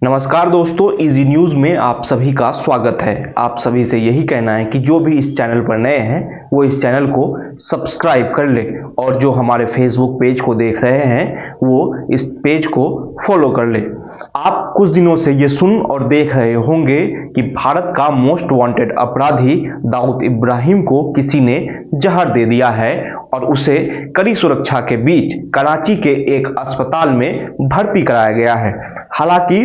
नमस्कार दोस्तों, easy news में आप सभी का स्वागत है। आप सभी से यही कहना है कि जो भी इस चैनल पर नए हैं वो इस चैनल को सब्सक्राइब कर ले और जो हमारे फेसबुक पेज को देख रहे हैं वो इस पेज को फॉलो कर ले। आप कुछ दिनों से ये सुन और देख रहे होंगे कि भारत का मोस्ट वांटेड अपराधी दाऊद इब्राहिम को किसी ने जहर दे दिया है और उसे कड़ी सुरक्षा के बीच कराची के एक अस्पताल में भर्ती कराया गया है। हालांकि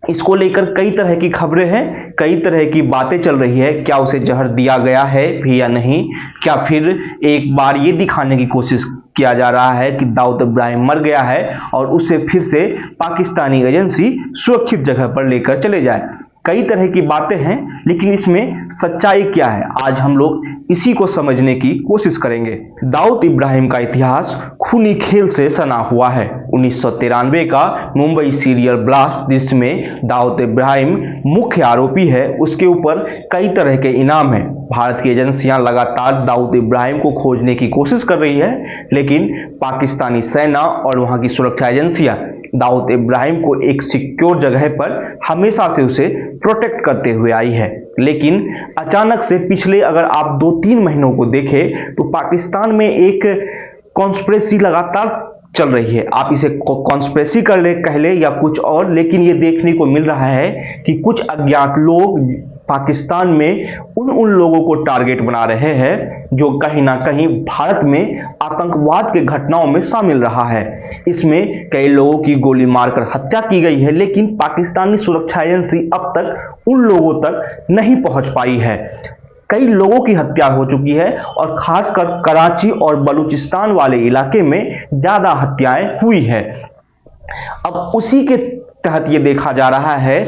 इसको लेकर कई तरह की खबरें हैं, कई तरह की बातें चल रही है। क्या उसे जहर दिया गया है भी या नहीं, क्या फिर एक बार ये दिखाने की कोशिश किया जा रहा है कि दाऊद इब्राहिम मर गया है और उसे फिर से पाकिस्तानी एजेंसी सुरक्षित जगह पर लेकर चले जाए। कई तरह की बातें हैं, लेकिन इसमें सच्चाई क्या है आज हम लोग इसी को समझने की कोशिश करेंगे। दाऊद इब्राहिम का इतिहास खूनी खेल से सना हुआ है। 1993 का मुंबई सीरियल ब्लास्ट, जिसमें दाऊद इब्राहिम मुख्य आरोपी है, उसके ऊपर कई तरह के इनाम हैं। भारत की एजेंसियां लगातार दाऊद इब्राहिम को खोजने की कोशिश कर रही है, लेकिन पाकिस्तानी सेना और वहां की सुरक्षा एजेंसियां दाऊद इब्राहिम को एक सिक्योर जगह पर हमेशा से उसे प्रोटेक्ट करते हुए आई है। लेकिन अचानक से पिछले अगर आप 2-3 महीनों को देखें तो पाकिस्तान में एक कॉन्स्पिरेसी लगातार चल रही है। आप इसे कॉन्स्पिरेसी कह ले या कुछ और, लेकिन ये देखने को मिल रहा है कि कुछ अज्ञात लोग पाकिस्तान में उन लोगों को टारगेट बना रहे हैं जो कहीं ना कहीं भारत में आतंकवाद के घटनाओं में शामिल रहा है। इसमें कई लोगों की गोली मारकर हत्या की गई है, लेकिन पाकिस्तानी सुरक्षा एजेंसी अब तक उन लोगों तक नहीं पहुंच पाई है। कई लोगों की हत्या हो चुकी है और खासकर कराची और बलूचिस्तान वाले इलाके में ज्यादा हत्याएं हुई है। अब उसी के तहत ये देखा जा रहा है,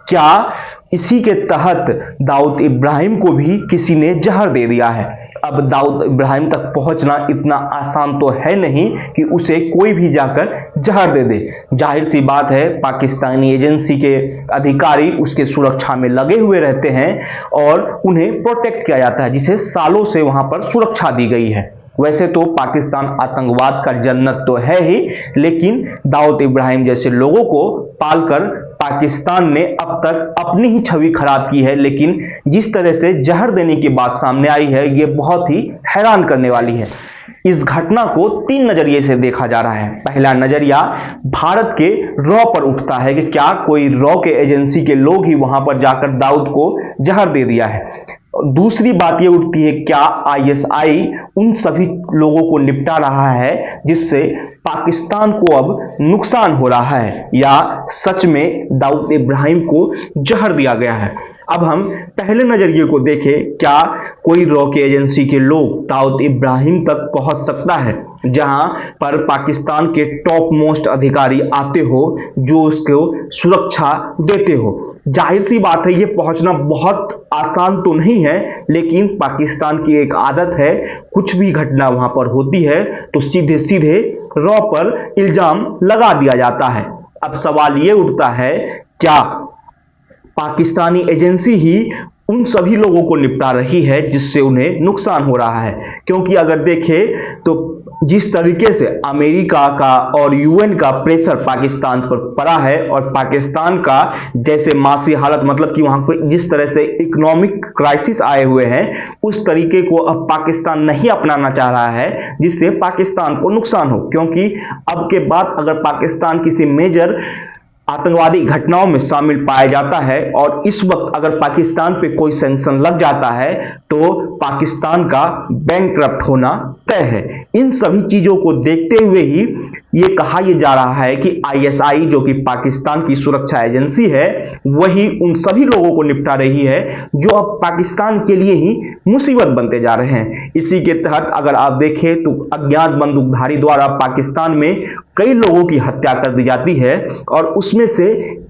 क्या इसी के तहत दाऊद इब्राहिम को भी किसी ने जहर दे दिया है। अब दाऊद इब्राहिम तक पहुंचना इतना आसान तो है नहीं कि उसे कोई भी जाकर जहर दे दे। जाहिर सी बात है, पाकिस्तानी एजेंसी के अधिकारी उसके सुरक्षा में लगे हुए रहते हैं और उन्हें प्रोटेक्ट किया जाता है, जिसे सालों से वहां पर सुरक्षा दी गई है। वैसे तो पाकिस्तान आतंकवाद का जन्नत तो है ही, लेकिन दाऊद इब्राहिम जैसे लोगों को पालकर पाकिस्तान ने अब तक अपनी ही छवि खराब की है। लेकिन जिस तरह से जहर देने की बात सामने आई है, ये बहुत ही हैरान करने वाली है। इस घटना को 3 नजरिए से देखा जा रहा है। पहला नजरिया भारत के रॉ पर उठता है कि क्या कोई रॉ के एजेंसी के लोग ही वहां पर जाकर दाऊद को जहर दे दिया है। दूसरी बात यह उठती है, क्या आईएसआई उन सभी लोगों को निपटा रहा है जिससे पाकिस्तान को अब नुकसान हो रहा है, या सच में दाऊद इब्राहिम को जहर दिया गया है। अब हम पहले नजरिए को देखें, क्या कोई रॉ के एजेंसी के लोग दाऊद इब्राहिम तक पहुंच सकता है जहां पर पाकिस्तान के टॉप मोस्ट अधिकारी आते हो जो उसको सुरक्षा देते हो। जाहिर सी बात है, ये पहुंचना बहुत आसान तो नहीं है, लेकिन पाकिस्तान की एक आदत है, कुछ भी घटना वहां पर होती है तो सीधे सीधे रॉ पर इल्जाम लगा दिया जाता है। अब सवाल ये उठता है, क्या पाकिस्तानी एजेंसी ही उन सभी लोगों को निपटा रही है जिससे उन्हें नुकसान हो रहा है? क्योंकि अगर देखें तो जिस तरीके से अमेरिका का और यूएन का प्रेशर पाकिस्तान पर पड़ा है और पाकिस्तान का जैसे मासी हालत, मतलब कि वहां पर जिस तरह से इकोनॉमिक क्राइसिस आए हुए हैं, उस तरीके को अब पाकिस्तान नहीं अपनाना चाह रहा है जिससे पाकिस्तान को नुकसान हो। क्योंकि अब के बाद अगर पाकिस्तान किसी मेजर आतंकवादी घटनाओं में शामिल पाया जाता है और इस वक्त अगर पाकिस्तान पे कोई सैंक्शन लग जाता है तो पाकिस्तान का बैंकक्रप्ट होना तय है। इन सभी चीजों को देखते हुए ही ये कहा जा रहा है कि आईएसआई, जो कि पाकिस्तान की सुरक्षा एजेंसी है, वही उन सभी लोगों को निपटा रही है जो अब पाकिस्तान के लिए ही मुसीबत बनते जा रहे हैं। इसी के तहत अगर आप देखें तो अज्ञात बंदूकधारी द्वारा पाकिस्तान में कई लोगों की हत्या कर दी जाती है और उसमें से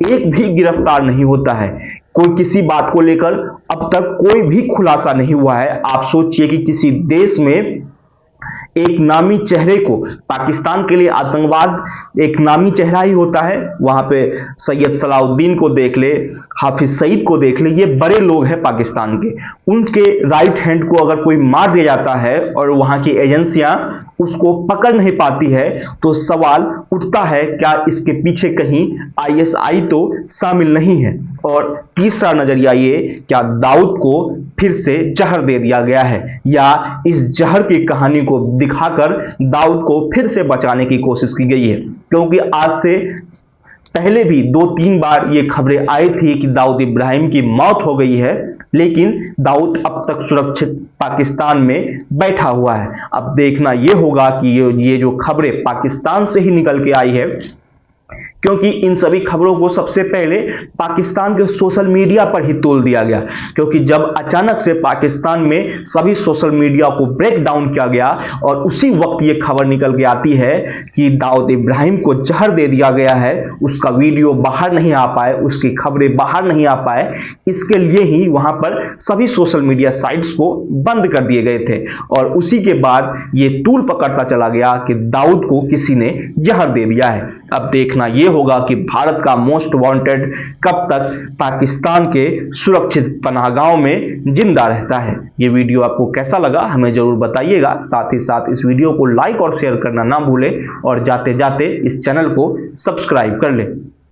एक भी गिरफ्तार नहीं होता है। कोई किसी बात को लेकर अब तक कोई भी खुलासा नहीं हुआ है। आप सोचिए कि किसी देश में एक नामी चेहरे को, पाकिस्तान के लिए आतंकवाद एक नामी चेहरा ही होता है, वहां पे सैयद सलाउद्दीन को देख ले, हाफिज सईद को देख ले, ये बड़े लोग हैं पाकिस्तान के। उनके राइट हैंड को अगर कोई मार दिया जाता है और वहां की एजेंसियां उसको पकड़ नहीं पाती है, तो सवाल उठता है क्या इसके पीछे कहीं आईएसआई तो शामिल नहीं है। और तीसरा नजरिया ये, क्या दाऊद को फिर से जहर दे दिया गया है, या इस जहर की कहानी को दिखाकर दाऊद को फिर से बचाने की कोशिश की गई है। क्योंकि आज से पहले भी 2-3 बार ये खबरें आई थी कि दाऊद इब्राहिम की मौत हो गई है, लेकिन दाऊद अब तक सुरक्षित पाकिस्तान में बैठा हुआ है। अब देखना ये होगा कि ये जो खबरें पाकिस्तान से ही निकल के आई है, क्योंकि इन सभी खबरों को सबसे पहले पाकिस्तान के सोशल मीडिया पर ही तोल दिया गया। क्योंकि जब अचानक से पाकिस्तान में सभी सोशल मीडिया को ब्रेक डाउन किया गया और उसी वक्त ये खबर निकल के आती है कि दाऊद इब्राहिम को जहर दे दिया गया है, उसका वीडियो बाहर नहीं आ पाए, उसकी खबरें बाहर नहीं आ पाए, इसके लिए ही वहां पर सभी सोशल मीडिया साइट्स को बंद कर दिए गए थे। और उसी के बाद ये तूल पकड़ता चला गया कि दाऊद को किसी ने जहर दे दिया है। अब देखना यह होगा कि भारत का मोस्ट वांटेड कब तक पाकिस्तान के सुरक्षित पनाहगाहों में जिंदा रहता है। ये वीडियो आपको कैसा लगा हमें जरूर बताइएगा। साथ ही साथ इस वीडियो को लाइक और शेयर करना ना भूलें और जाते जाते इस चैनल को सब्सक्राइब कर लें।